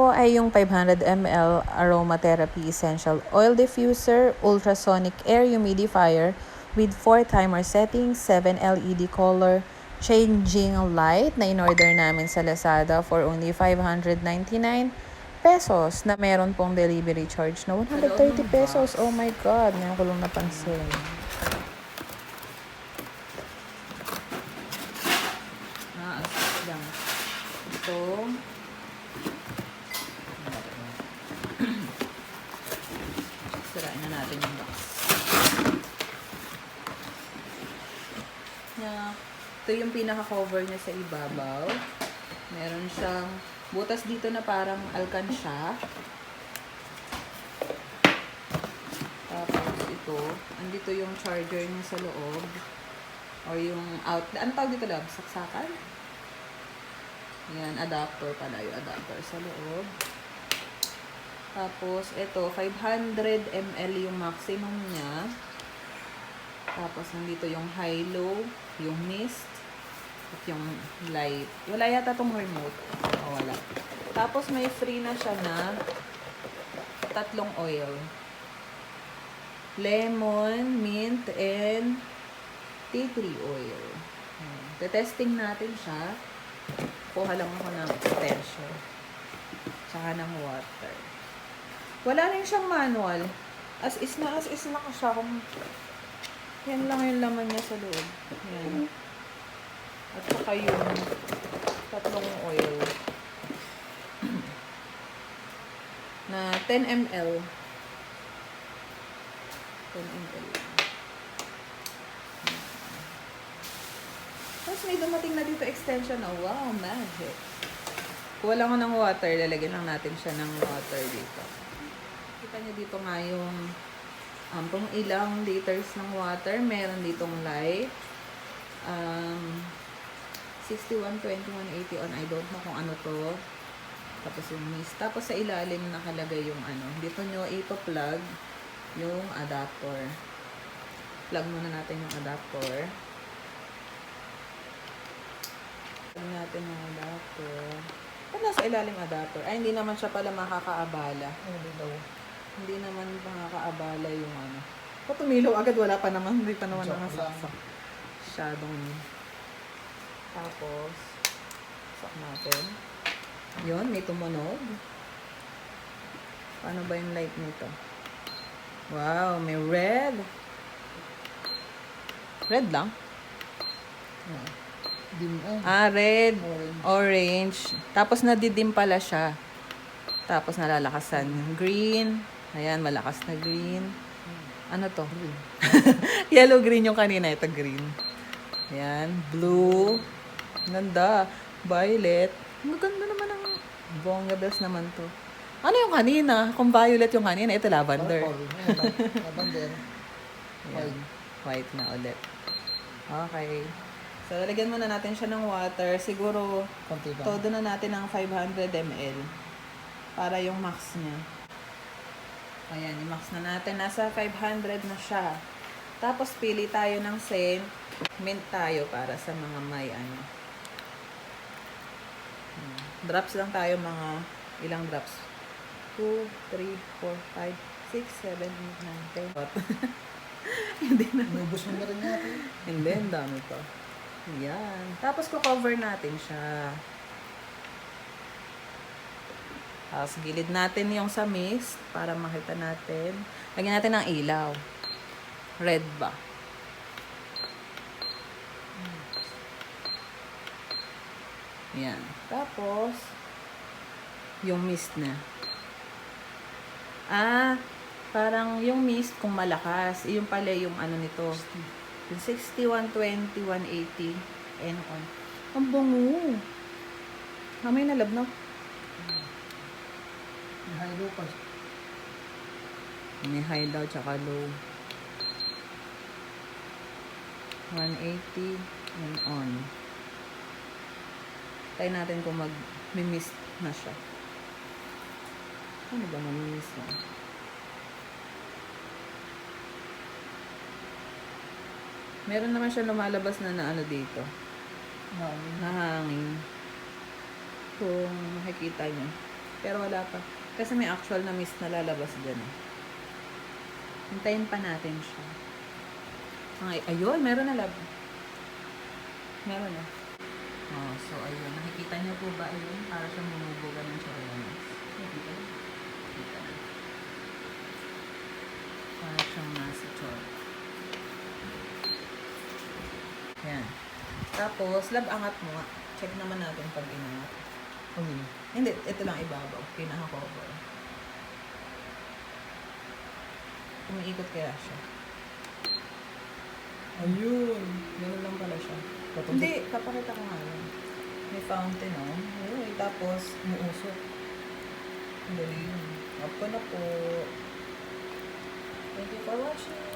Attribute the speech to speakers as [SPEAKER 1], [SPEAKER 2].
[SPEAKER 1] po ay yung 500 ml aromatherapy essential oil diffuser, ultrasonic air humidifier with 4 timer settings, 7 LED color, changing light na in-order namin sa Lazada for only 599 pesos na meron pong delivery charge na 130 pesos. Oh my God, ngayon ko lang napansin. Lang. Ito. Sirain na natin yung box. Ito yung pinaka-cover niya sa ibabaw. Meron siyang butas dito na parang alkansya. Tapos ito, andito yung charger niya sa loob. Or yung out, ano tawag dito lang? Saksakan? Yan, adapter pala yung adapter sa loob. Tapos, ito, 500 ml yung maximum niya. Tapos, nandito yung high-low, yung mist, at yung light. Wala yata itong remote. O, wala. Tapos, may free na siya na 3 oil. Lemon, mint, and tea tree oil. Testing natin siya. Kuha lang ako ng extension. Tsaka ng water. Wala rin siyang manual. As is na siya. Kung yan lang yung laman niya sa loob. Yan. At saka yung 3 oil. Na 10 ml. 10 ml. Tapos may dumating na dito extension na, wow, magic. Kuha lang ko ng water, lalagyan lang natin siya ng water dito. Kita niyo dito nga yung kung ilang liters ng water. Meron ditong light. 61, 21, 80 on. I don't know kung ano to. Tapos yung mist. Tapos sa ilalim nakalagay yung ano. Dito nyo ipa-plug yung adapter. Plug muna natin yung adapter. Plug natin yung adapter. Ano nasa ilalim adapter? Ay, hindi naman siya pala makakaabala. Hindi naman makakaabala yung ano. Kung tumilaw agad, wala pa naman. Hindi pa naman nakasaksak. Shadong. Tapos, sak natin. Yun, may tumunog. Paano ba yung light nito? Wow, may red. Red lang? Red. Orange. Tapos nadidim pala siya. Tapos nalalakasan. Green. Ayan, malakas na green. Ano to? Yellow-green yung kanina. Ito green. Ayan. Blue. Ganda. Violet. Maganda naman ang bongga bells naman to. Ano yung kanina? Kung violet yung kanina, ito lavender.
[SPEAKER 2] Lavender.
[SPEAKER 1] White na ulit. Okay. So, lagyan muna natin siya ng water. Siguro, todo na natin ng 500 ml. Para yung max niya. Ayan, yung max na natin. Nasa 500 na siya. Tapos, pili tayo ng scent. Mint tayo para sa mga may ano. Drops lang tayo, mga ilang drops. 2, 3, 4, 5, 6, 7, 8, 9, 10. Hindi na.
[SPEAKER 2] Nubos mo na rin natin.
[SPEAKER 1] Hindi, ang dami pa. Yan. Tapos, cover natin siya. Tapos, gilid natin yung sa mist para makita natin. Lagyan natin ng ilaw. Red ba? Yan. Tapos, yung mist na. Parang yung mist kung malakas. Yung pala yung ano nito. 60, 120, 180, and on. Ang bango. May nalabnaw.
[SPEAKER 2] May high low pa.
[SPEAKER 1] May high daw, tsaka low. 180, and on. Tayo natin kung mag-mist na siya. Ano ba mag-mist na? Meron naman siya lumalabas na ano dito. Na hangin. Kung makikita nyo. Pero wala pa. Kasi may actual na mist na lalabas dyan eh. Hintayin pa natin siya. Ay, ayun, meron na lab. Meron na. Oh, so ayun. Nakikita niyo po ba ayun? Para siyang mumubugan ng cherry. Nakikita niyo? Nakikita na. Para siyang nasa chor. Yan. Tapos, lab angat mo nga. Check naman natin pag inangat. Hindi, ito lang ibabaw. Pinaka-cover. Umiikot kaya siya. Ayun. Ganun lang pala siya. Hindi, papakita ko nga lang. May fountain, oh. Ayun, tapos, umuusok. Ang galing. Opo na po. Thank you for watching.